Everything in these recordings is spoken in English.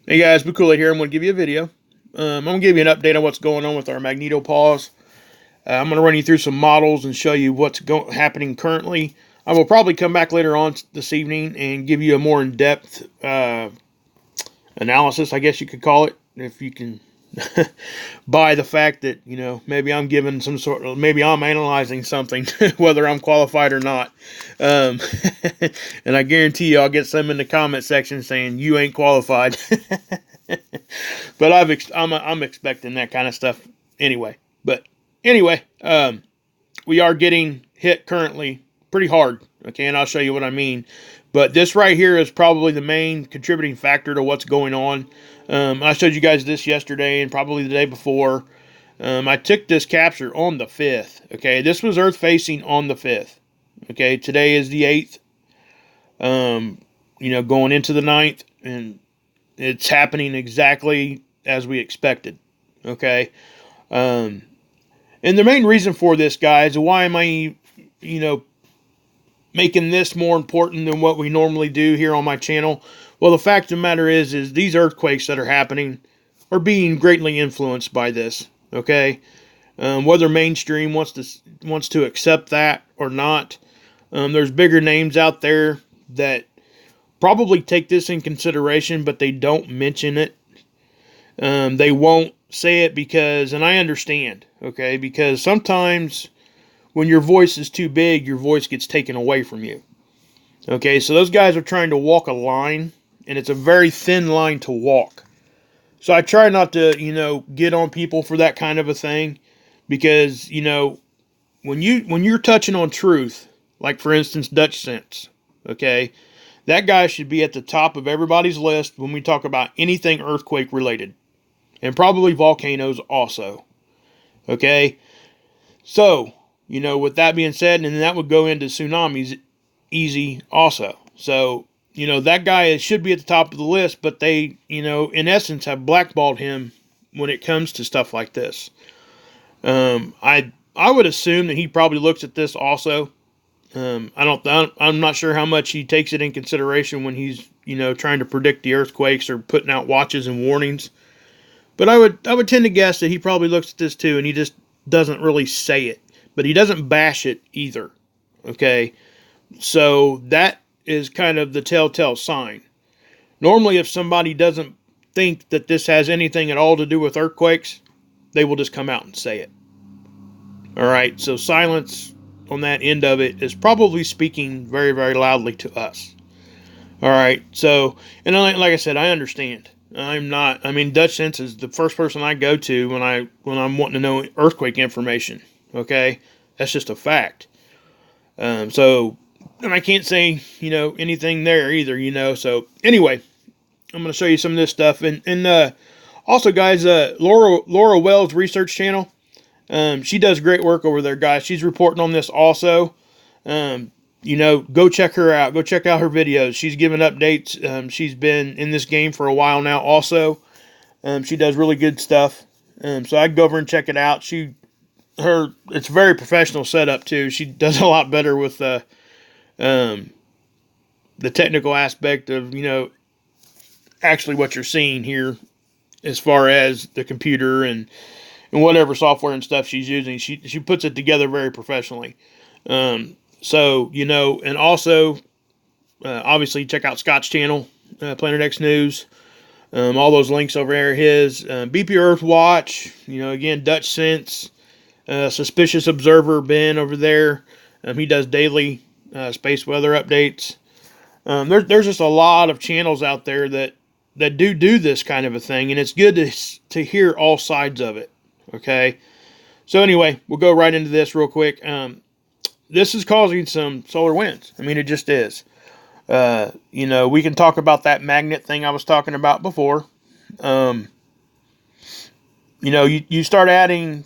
Hey guys, Bukula here. I'm going to give you a video. I'm going to give you an update on what's going on with our MagnetoPause. I'm going to run you through some models and show you what's happening currently. I will probably come back later on this evening and give you a more in-depth analysis, I guess you could call it, if you can buy the fact that, maybe I'm giving maybe I'm analyzing something, whether I'm qualified or not. Um, and I guarantee you I'll get some in the comment section saying you ain't qualified. But I'm expecting that kind of stuff anyway. But anyway, we are getting hit currently pretty hard. Okay, and I'll show you what I mean. But this right here is probably the main contributing factor to what's going on. I showed you guys this yesterday and probably the day before. I took this capture on the 5th. Okay, this was Earth facing on the 5th. Okay, today is the 8th. Going into the 9th, and it's happening exactly as we expected. Okay. And the main reason for this, guys, why am I, making this more important than what we normally do here on my channel? Well, the fact of the matter is these earthquakes that are happening are being greatly influenced by this. Okay. Whether mainstream wants to accept that or not, there's bigger names out there that probably take this in consideration, but they don't mention it. They won't say it because, and I understand, okay, because sometimes when your voice is too big, your voice gets taken away from you. Okay, so those guys are trying to walk a line, and it's a very thin line to walk. So I try not to, get on people for that kind of a thing, because, when you're touching on truth, like for instance Dutch Sense, okay, that guy should be at the top of everybody's list when we talk about anything earthquake related. And probably volcanoes also. Okay? So, with that being said, and that would go into tsunamis easy also. So, that guy should be at the top of the list, but they, in essence have blackballed him when it comes to stuff like this. I would assume that he probably looks at this also. I'm not sure how much he takes it in consideration when he's, trying to predict the earthquakes or putting out watches and warnings. But I would tend to guess that he probably looks at this too, and he just doesn't really say it, but he doesn't bash it either. Okay, so that is kind of the telltale sign. Normally, if somebody doesn't think that this has anything at all to do with earthquakes, they will just come out and say it. All right, so silence on that end of it is probably speaking very, very loudly to us. All right, so, and like I said, I understand. Dutch Sense is the first person I go to when I'm wanting to know earthquake information. Okay, that's just a fact. So, and I can't say anything there either. So anyway, I'm going to show you some of this stuff, and also, guys, Laura Wells Research Channel. She does great work over there, guys. She's reporting on this also. Go check her out. Go check out her videos. She's giving updates. She's been in this game for a while now also. She does really good stuff. So I'd go over and check it out. It's very professional setup too. She does a lot better with the technical aspect of, actually what you're seeing here as far as the computer and whatever software and stuff she's using. She puts it together very professionally. So, and also, obviously, check out Scott's channel, Planet X News. All those links over there are his. BP Earth Watch, again, Dutch Sense, Suspicious Observer, Ben over there. He does daily space weather updates. There's just a lot of channels out there that do this kind of a thing, and it's good to hear all sides of it. Okay? So anyway, we'll go right into this real quick. This is causing some solar winds. It just is. We can talk about that magnet thing I was talking about before. You start adding,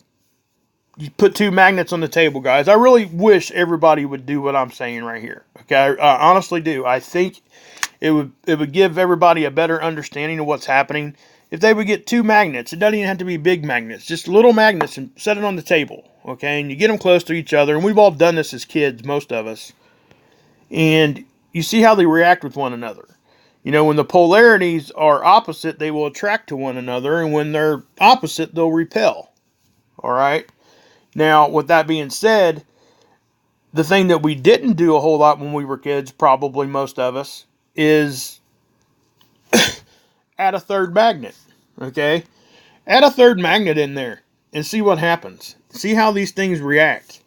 you put two magnets on the table, guys. I really wish everybody would do what I'm saying right here. Okay, I honestly do. I think it would give everybody a better understanding of what's happening if they would get two magnets. It doesn't even have to be big magnets, just little magnets, and set it on the table. Okay, and you get them close to each other, and we've all done this as kids, most of us. And you see how they react with one another. When the polarities are opposite, they will attract to one another, and when they're opposite, they'll repel. All right. Now, with that being said, the thing that we didn't do a whole lot when we were kids, probably most of us, is add a third magnet. Okay? Add a third magnet in there and see what happens. See how these things react.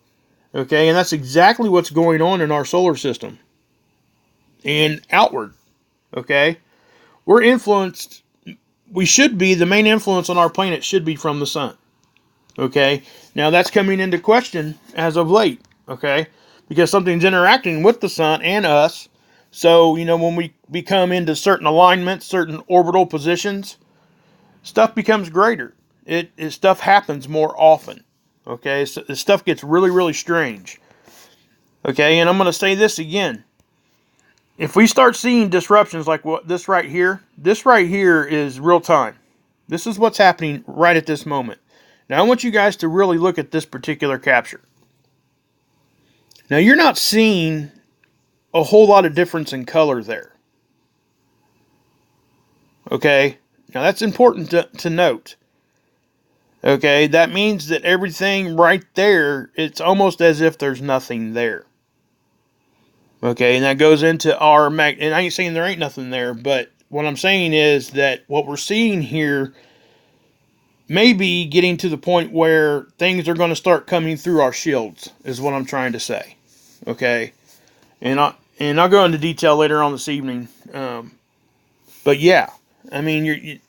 Okay? And that's exactly what's going on in our solar system and outward. Okay? We're influenced. The main influence on our planet should be from the sun. Okay? Now that's coming into question as of late. Okay? Because something's interacting with the sun and us. So, when we become into certain alignments, certain orbital positions, stuff becomes greater. Stuff happens more often. Okay? So stuff gets really, really strange. Okay? And I'm going to say this again. If we start seeing disruptions like this right here is real time. This is what's happening right at this moment. Now, I want you guys to really look at this particular capture. Now, you're not seeing a whole lot of difference in color there. Okay? Now, that's important to note. Okay? That means that everything right there, it's almost as if there's nothing there. Okay? And that goes into and I ain't saying there ain't nothing there, but what I'm saying is that what we're seeing here may be getting to the point where things are going to start coming through our shields, is what I'm trying to say. Okay? And I'll go into detail later on this evening. But yeah, I mean,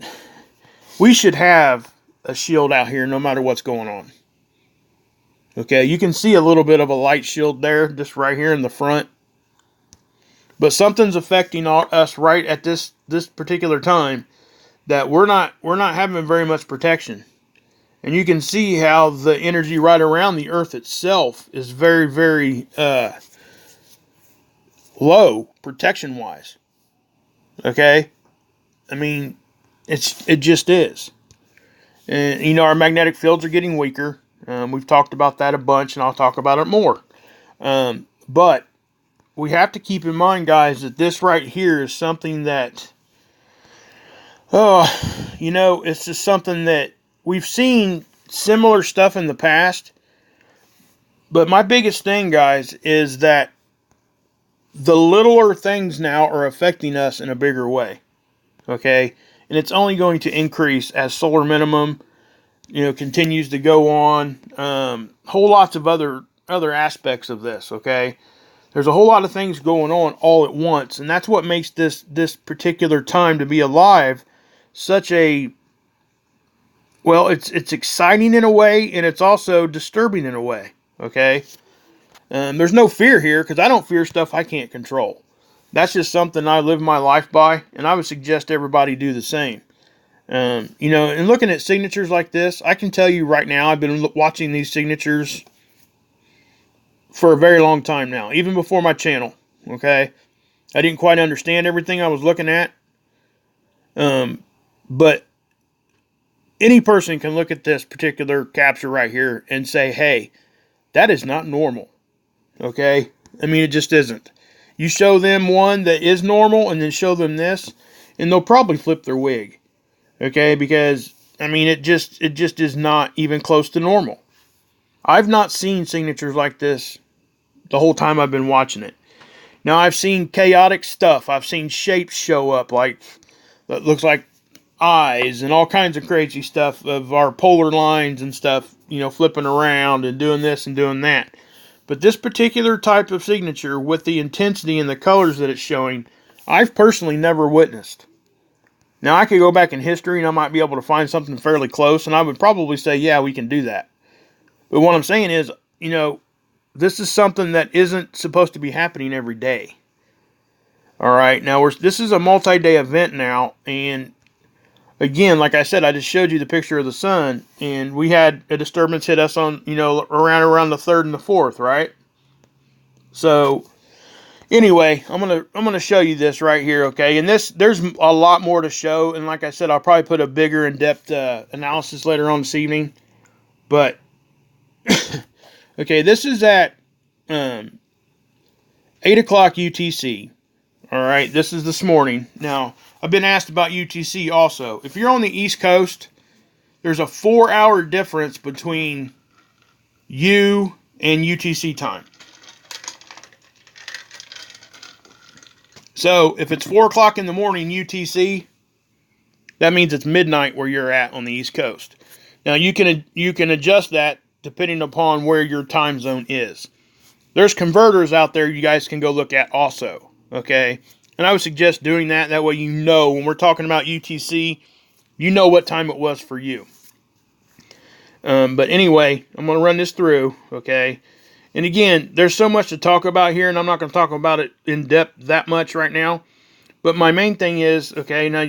we should have a shield out here no matter what's going on. Okay, you can see a little bit of a light shield there, just right here in the front. But something's affecting us right at this particular time that we're not having very much protection. And you can see how the energy right around the Earth itself is very, very low protection-wise. Okay? I mean, it just is. And, our magnetic fields are getting weaker. We've talked about that a bunch, and I'll talk about it more. But we have to keep in mind, guys, that this right here is something that, it's just something that we've seen similar stuff in the past. But my biggest thing, guys, is that the littler things now are affecting us in a bigger way. Okay? And it's only going to increase as solar minimum, continues to go on. Whole lots of other aspects of this, okay? There's a whole lot of things going on all at once, and that's what makes this particular time to be alive such a, well, it's exciting in a way, and it's also disturbing in a way, okay? There's no fear here, because I don't fear stuff I can't control. That's just something I live my life by, and I would suggest everybody do the same. And looking at signatures like this, I can tell you right now, I've been watching these signatures for a very long time now, even before my channel, okay? I didn't quite understand everything I was looking at, but any person can look at this particular capture right here and say, hey, that is not normal, okay? I mean, it just isn't. You show them one that is normal and then show them this, and they'll probably flip their wig. Okay, because, I mean, it just is not even close to normal. I've not seen signatures like this the whole time I've been watching it. Now, I've seen chaotic stuff. I've seen shapes show up like, that looks like eyes and all kinds of crazy stuff of our polar lines and stuff, flipping around and doing this and doing that. But this particular type of signature with the intensity and the colors that it's showing, I've personally never witnessed. Now, I could go back in history and I might be able to find something fairly close, and I would probably say, yeah, we can do that. But what I'm saying is, this is something that isn't supposed to be happening every day. All right, now this is a multi-day event now, and again, like I said, I just showed you the picture of the sun, and we had a disturbance hit us on, around the 3rd and the 4th, right? So, anyway, I'm gonna show you this right here, okay? And there's a lot more to show, and like I said, I'll probably put a bigger in-depth analysis later on this evening. But okay, this is at 8 o'clock UTC. All right, this is this morning. Now, I've been asked about UTC also. If you're on the East Coast, there's a 4-hour difference between you and UTC time. So, if it's 4 o'clock in the morning UTC, that means it's midnight where you're at on the East Coast. Now, you can adjust that depending upon where your time zone is. There's converters out there you guys can go look at also, okay? And I would suggest doing that. That way you know when we're talking about UTC, you know what time it was for you. But anyway, I'm going to run this through, okay? And again, there's so much to talk about here, and I'm not going to talk about it in depth that much right now. But my main thing is, okay, now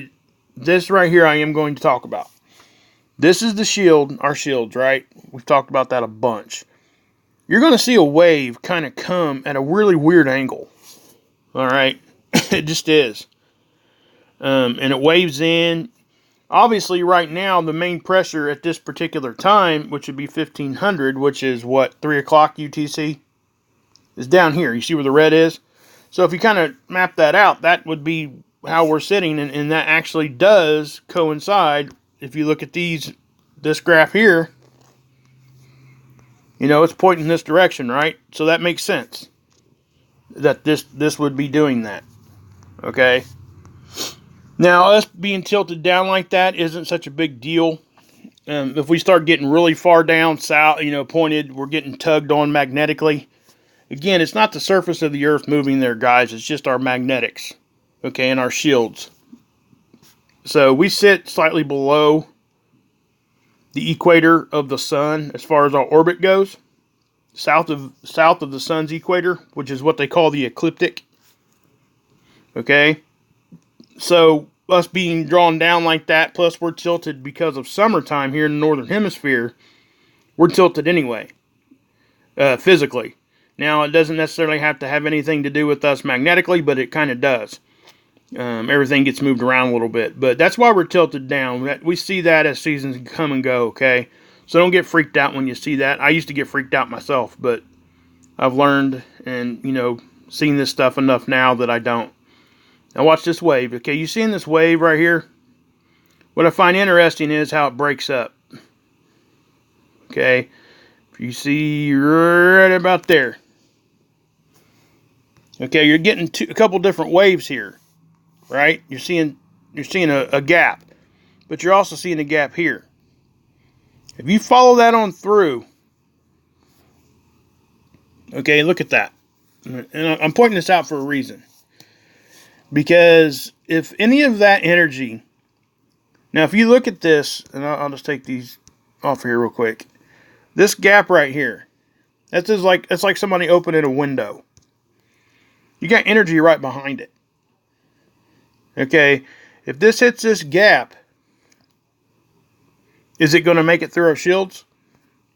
this right here I am going to talk about. This is the shield, our shields, right? We've talked about that a bunch. You're going to see a wave kind of come at a really weird angle. All right? It just is. And it waves in. Obviously, right now, the main pressure at this particular time, which would be 1500, which is what, 3 o'clock UTC, is down here. You see where the red is? So if you kind of map that out, that would be how we're sitting, and that actually does coincide. If you look at this graph here, you know, it's pointing this direction, right? So that makes sense that this would be doing that. Okay? Now, us being tilted down like that isn't such a big deal. If we start getting really far down south, you know, pointed, we're getting tugged on magnetically. Again, it's not the surface of the Earth moving there, guys. It's just our magnetics, okay, and our shields. So we sit slightly below the equator of the sun as far as our orbit goes. South of the sun's equator, which is what they call the ecliptic. Okay? So, us being drawn down like that, plus we're tilted because of summertime here in the northern hemisphere, we're tilted anyway, physically. Now, it doesn't necessarily have to have anything to do with us magnetically, but it kind of does. Everything gets moved around a little bit, but that's why we're tilted down. We see that as seasons come and go, okay? So don't get freaked out when you see that. I used to get freaked out myself, but I've learned and, you know, seen this stuff enough now that I don't. Now watch this wave. Okay, you seeing this wave right here? What I find interesting is how it breaks up. Okay, you see right about there. Okay, you're getting a couple different waves here, right? You're seeing a gap, but you're also seeing a gap here. If you follow that on through, okay, look at that. And I'm pointing this out for a reason. Because if any of that energy, now if you look at this, and I'll just take these off here real quick. This gap right here, that's like somebody opening a window. You got energy right behind it. Okay, if this hits this gap, is it going to make it through our shields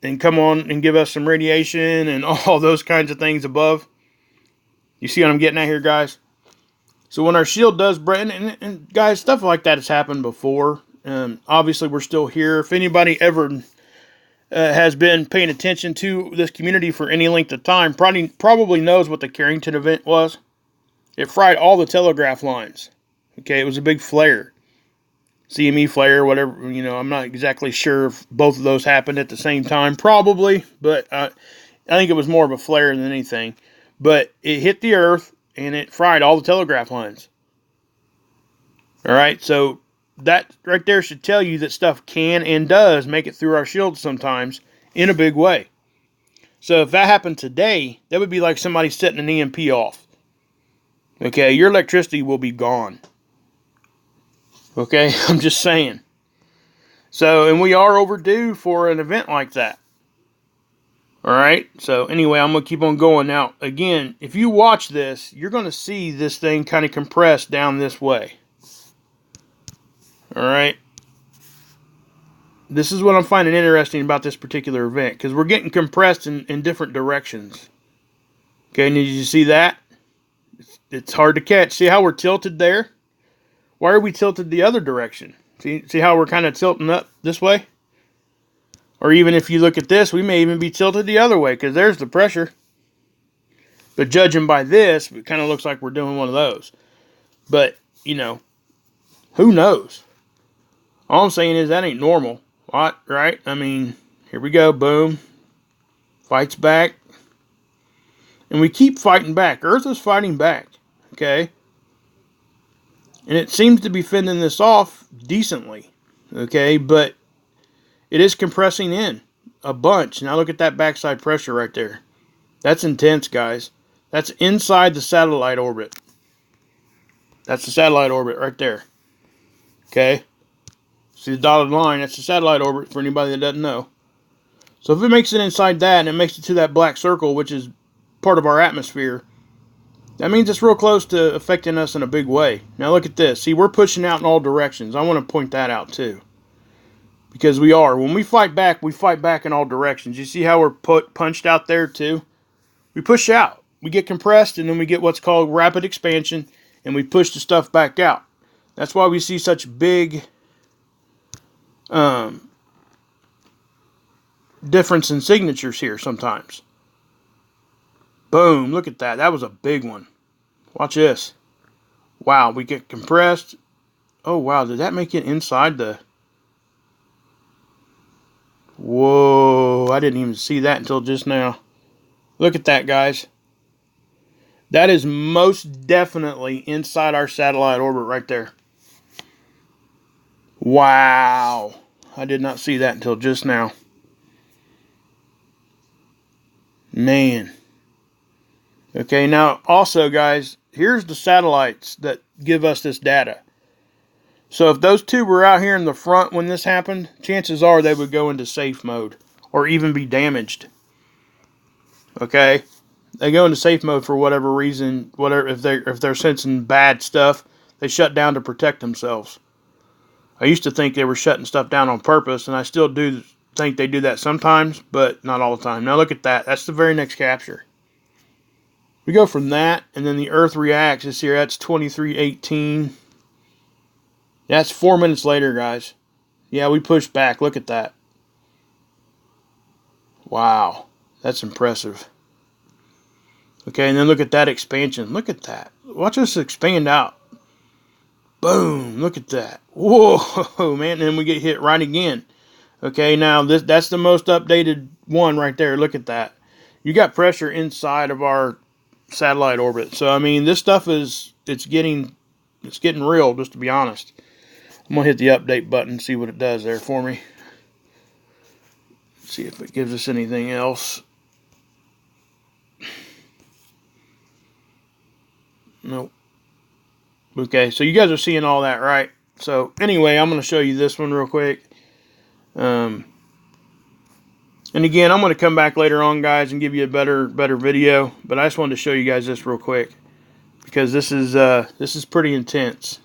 and come on and give us some radiation and all those kinds of things above? You see what I'm getting at here, guys? So when our shield does break, and guys, stuff like that has happened before. Obviously, we're still here. If anybody ever has been paying attention to this community for any length of time, probably knows what the Carrington event was. It fried all the telegraph lines. Okay, it was a big flare. CME flare, whatever, you know, I'm not exactly sure if both of those happened at the same time. Probably, but I think it was more of a flare than anything. But it hit the Earth, and it fried all the telegraph lines. Alright, so that right there should tell you that stuff can and does make it through our shields sometimes in a big way. So if that happened today, that would be like somebody setting an EMP off. Okay, your electricity will be gone. Okay, I'm just saying. So, and we are overdue for an event like that. Alright, so anyway, I'm going to keep on going. Now, again, if you watch this, you're going to see this thing kind of compress down this way. Alright. This is what I'm finding interesting about this particular event, because we're getting compressed in different directions. Okay, did you see that? It's hard to catch. See how we're tilted there? Why are we tilted the other direction? See how we're kind of tilting up this way? Or even if you look at this, we may even be tilted the other way, because there's the pressure. But judging by this, it kind of looks like we're doing one of those. But, you know, who knows? All I'm saying is that ain't normal. What? Right? I mean, here we go. Boom. Fights back. And we keep fighting back. Earth is fighting back. Okay? And it seems to be fending this off decently. Okay? But it is compressing in a bunch. Now look at that backside pressure right there. That's intense, guys. That's inside the satellite orbit. That's the satellite orbit right there. Okay? See the dotted line? That's the satellite orbit for anybody that doesn't know. So if it makes it inside that and it makes it to that black circle, which is part of our atmosphere, that means it's real close to affecting us in a big way. Now look at this. See, we're pushing out in all directions. I want to point that out too. Because we are. When we fight back in all directions. You see how we're punched out there too? We push out. We get compressed and then we get what's called rapid expansion and we push the stuff back out. That's why we see such big difference in signatures here sometimes. Boom, look at that. That was a big one. Watch this. Wow, we get compressed. Oh, wow, did that make it inside the... Whoa, I didn't even see that until just now. Look at that, guys. That is most definitely inside our satellite orbit right there. Wow. I did not see that until just now. Man. Okay, now also, guys, here's the satellites that give us this data. So if those two were out here in the front when this happened, chances are they would go into safe mode or even be damaged. Okay? They go into safe mode for whatever reason, whatever if they're sensing bad stuff, they shut down to protect themselves. I used to think they were shutting stuff down on purpose, and I still do think they do that sometimes, but not all the time. Now look at that. That's the very next capture. We go from that, and then the Earth reacts. This here, that's 23:18. That's 4 minutes later, guys. Yeah, we pushed back. Look at that. Wow. That's impressive. Okay, and then look at that expansion. Look at that. Watch us expand out. Boom. Look at that. Whoa, man. And then we get hit right again. Okay, now that's the most updated one right there. Look at that. You got pressure inside of our satellite orbit. So, I mean, this stuff is, it's getting real, just to be honest. I'm going to hit the update button and see what it does there for me. See if it gives us anything else. Nope. Okay, so you guys are seeing all that, right? So, anyway, I'm going to show you this one real quick. And again, I'm going to come back later on, guys, and give you a better video. But I just wanted to show you guys this real quick. Because this is pretty intense.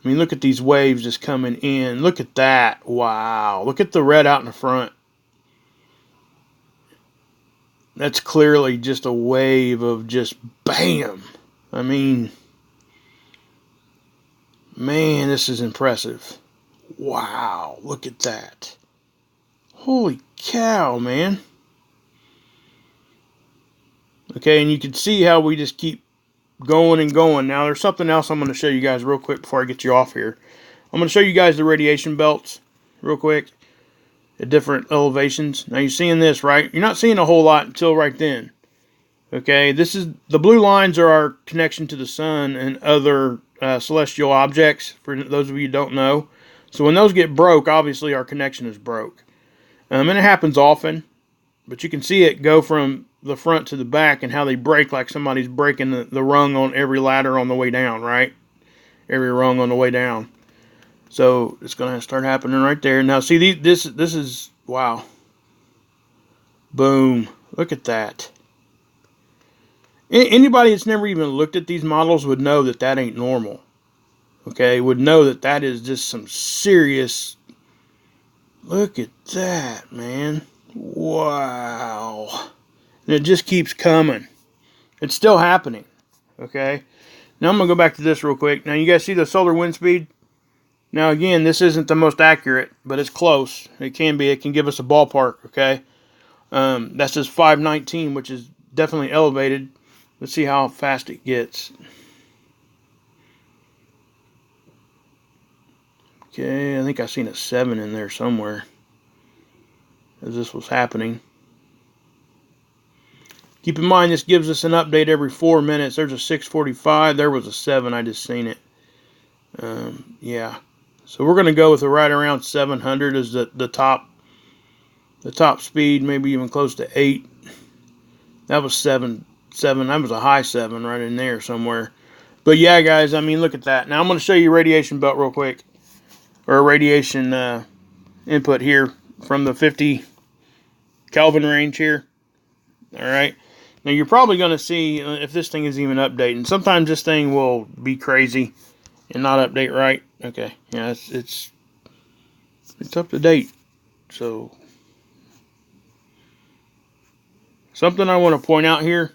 I mean, look at these waves just coming in. Look at that. Wow. Look at the red out in the front. That's clearly just a wave of just bam. I mean, man, this is impressive. Wow. Look at that. Holy cow, man. Okay, and you can see how we just keep going and going. Now, there's something else I'm going to show you guys real quick before I get you off here. I'm going to show you guys the radiation belts real quick at different elevations. Now, you're seeing this, right? You're not seeing a whole lot until right then. Okay, this is the blue lines are our connection to the sun and other celestial objects, for those of you who don't know. So when those get broke, obviously our connection is broke. And it happens often, but you can see it go from the front to the back and how they break like somebody's breaking the rung on every ladder on the way down, right? Every rung on the way down. So it's going to start happening right there. Now see, this is, wow. Boom. Look at that. Anybody that's never even looked at these models would know that that ain't normal. Okay, would know that that is just some serious... Look at that, man. Wow. And it just keeps coming. It's still happening. Okay. Now I'm going to go back to this real quick. Now you guys see the solar wind speed? Now again, this isn't the most accurate, but it's close. It can be. It can give us a ballpark. Okay. That's just 519, which is definitely elevated. Let's see how fast it gets. Okay, I think I seen a 7 in there somewhere as this was happening. Keep in mind, this gives us an update every 4 minutes. There's a 6:45. There was a 7. I just seen it. Yeah. So we're going to go with right around 700 as the top speed, maybe even close to 8. That was 7. That was a high 7 right in there somewhere. But yeah, guys, I mean, look at that. Now I'm going to show you radiation belt real quick, or a radiation input here from the 50 Kelvin range here. All right. Now you're probably going to see if this thing is even updating. Sometimes this thing will be crazy and not update right. Okay. Yeah, it's up to date. So something I want to point out here.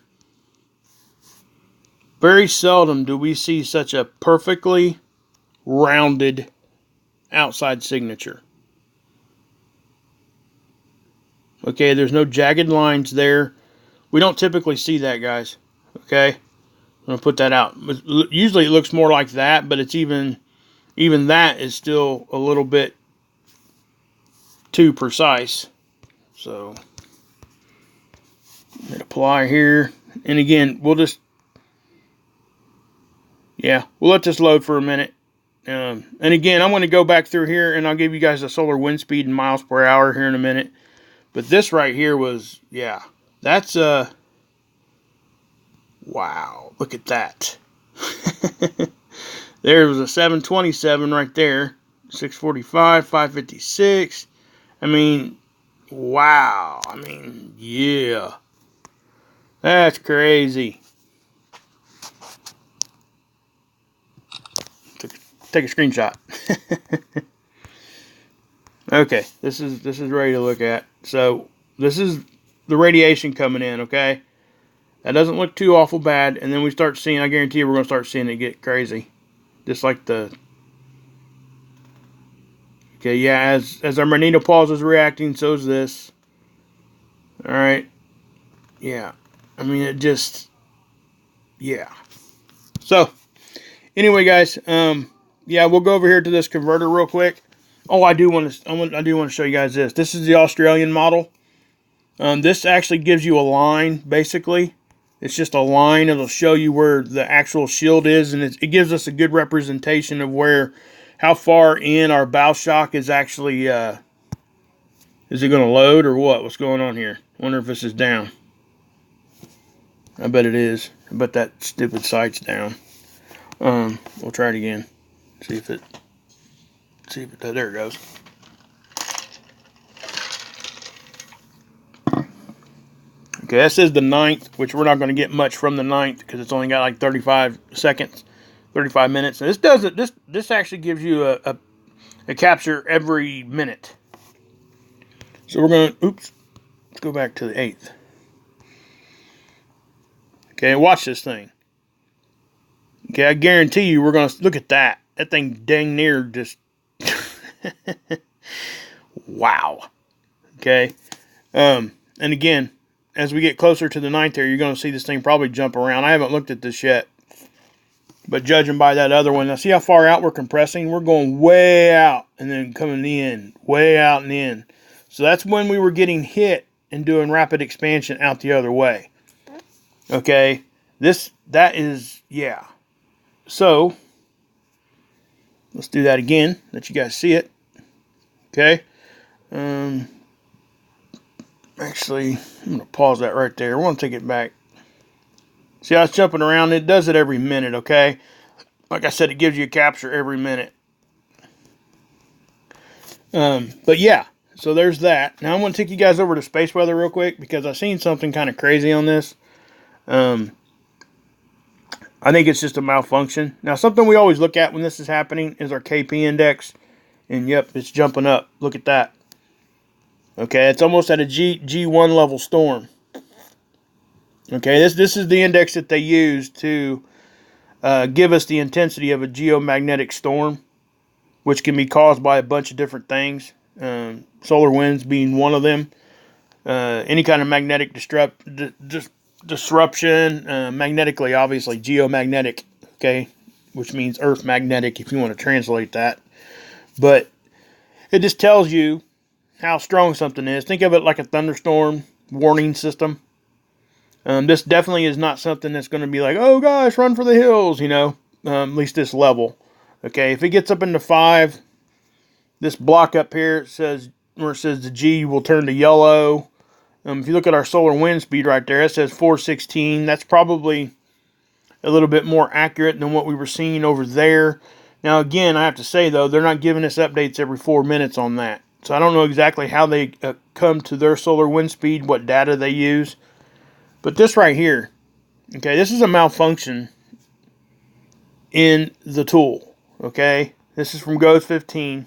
Very seldom do we see such a perfectly rounded outside signature. Okay, there's no jagged lines there. We don't typically see that, guys. Okay, I'm gonna put that out. Usually it looks more like that, but it's even that is still a little bit too precise. So hit apply here, and again, we'll let this load for a minute. And again, I'm going to go back through here, and I'll give you guys the solar wind speed in miles per hour here in a minute. But this right here was, yeah, that's wow, look at that. There was a 727 right there, 645, 556. I mean, wow. I mean, yeah. That's crazy. Take a screenshot. Okay, this is ready to look at. So this is the radiation coming in. Okay, that doesn't look too awful bad, and then we start seeing. I guarantee you, we're gonna start seeing it get crazy, just like the. Okay, yeah, as our magnetopause is reacting, so is this. All right, yeah, I mean it just, yeah. So anyway, guys, yeah, we'll go over here to this converter real quick. Oh, I do want to show you guys this. This is the Australian model. This actually gives you a line, basically. It's just a line. It'll show you where the actual shield is, and it gives us a good representation of how far in our bow shock is actually, is it going to load or what? What's going on here? I wonder if this is down. I bet it is. I bet that stupid sight's down. We'll try it again. See if it does. There it goes. Okay, this is the 9th, which we're not going to get much from the 9th because it's only got like 35 seconds, 35 minutes. And this actually gives you a capture every minute. So we're going to, let's go back to the 8th. Okay, watch this thing. Okay, I guarantee you we're going to, look at that. That thing dang near just, wow. Okay, and again, as we get closer to the 9th there, you're going to see this thing probably jump around. I haven't looked at this yet, but judging by that other one, now see how far out we're compressing? We're going way out and then coming in, way out and in. So that's when we were getting hit and doing rapid expansion out the other way. Okay, that is, yeah. So let's do that again, let you guys see it. Okay. Actually, I'm going to pause that right there. I want to take it back. See how it's jumping around? It does it every minute, okay? Like I said, it gives you a capture every minute. But yeah, so there's that. Now I'm going to take you guys over to space weather real quick because I've seen something kind of crazy on this. I think it's just a malfunction. Now, something we always look at when this is happening is our KP index. And yep, it's jumping up. Look at that. Okay, it's almost at a G1 level storm. Okay, this is the index that they use to give us the intensity of a geomagnetic storm, which can be caused by a bunch of different things. Solar winds being one of them. Any kind of magnetic disruption, magnetically, obviously, geomagnetic, okay, which means earth magnetic if you want to translate that. But it just tells you how strong something is. Think of it like a thunderstorm warning system. This definitely is not something that's going to be like, oh gosh, run for the hills, at least this level. Okay, if it gets up into 5, this block up here, it says the G will turn to yellow. If you look at our solar wind speed right there, it says 416. That's probably a little bit more accurate than what we were seeing over there. Now, again, I have to say, though, they're not giving us updates every 4 minutes on that. So I don't know exactly how they come to their solar wind speed, what data they use. But this right here, okay, this is a malfunction in the tool, okay? This is from GOES 15.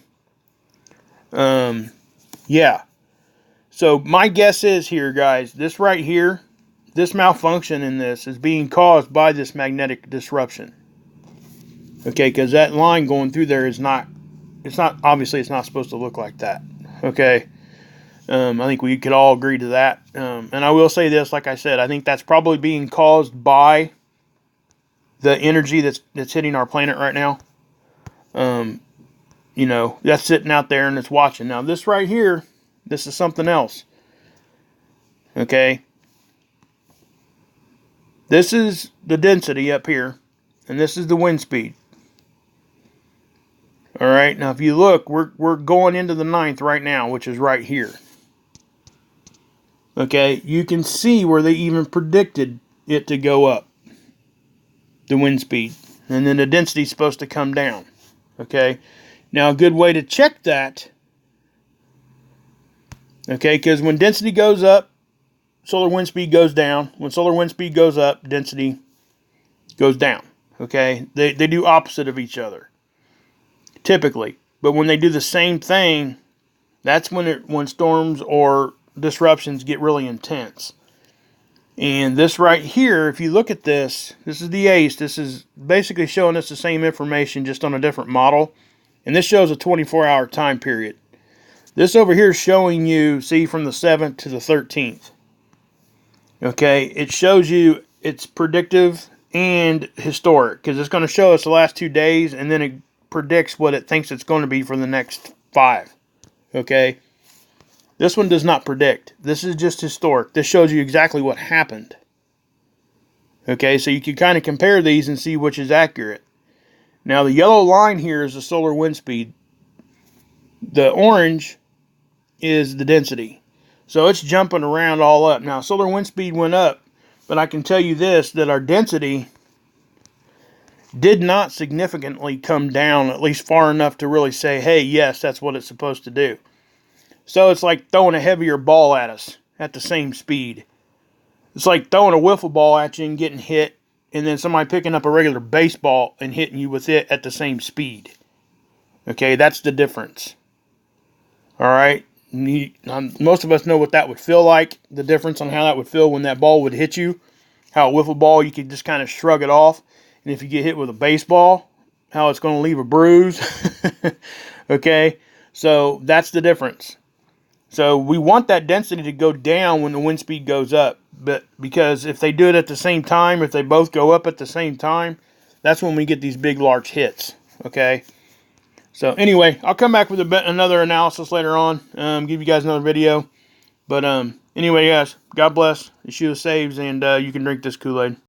Yeah. So my guess is here, guys, this right here, this malfunction in this is being caused by this magnetic disruption. Okay, because that line going through there is not, obviously it's not supposed to look like that. Okay. I think we could all agree to that. And I will say this, like I said, I think that's probably being caused by the energy that's hitting our planet right now. That's sitting out there and it's watching. Now, this right here, this is something else. Okay. This is the density up here, and this is the wind speed. All right. Now, if you look, we're going into the 9th right now, which is right here. Okay. You can see where they even predicted it to go up, the wind speed, and then the density is supposed to come down. Okay. Now, a good way to check that, okay, because when density goes up, solar wind speed goes down. When solar wind speed goes up, density goes down. Okay, they do opposite of each other, typically. But when they do the same thing, that's when storms or disruptions get really intense. And this right here, if you look at this, this is the ACE. This is basically showing us the same information, just on a different model. And this shows a 24-hour time period. This over here is showing you, see, from the 7th to the 13th. Okay, it shows you it's predictive and historic, because it's going to show us the last 2 days, and then it predicts what it thinks it's going to be for the next 5. Okay, this one does not predict. This is just historic. This shows you exactly what happened. Okay, so you can kind of compare these and see which is accurate. Now, the yellow line here is the solar wind speed. The orange is the density. So it's jumping around all up. Now, solar wind speed went up, but I can tell you this, that our density did not significantly come down, at least far enough to really say, hey, yes, that's what it's supposed to do. So it's like throwing a heavier ball at us at the same speed. It's like throwing a wiffle ball at you and getting hit, and then somebody picking up a regular baseball and hitting you with it at the same speed. Okay, that's the difference. All right. Most of us know what that would feel like, the difference on how that would feel when that ball would hit you. How a wiffle ball, you could just kind of shrug it off. And if you get hit with a baseball, how it's going to leave a bruise. Okay, so that's the difference. So we want that density to go down when the wind speed goes up. But because if they do it at the same time, if they both go up at the same time, that's when we get these big, large hits. Okay. So anyway, I'll come back with another analysis later on, give you guys another video. But anyway, guys, God bless. Yeshua saves, and you can drink this Kool-Aid.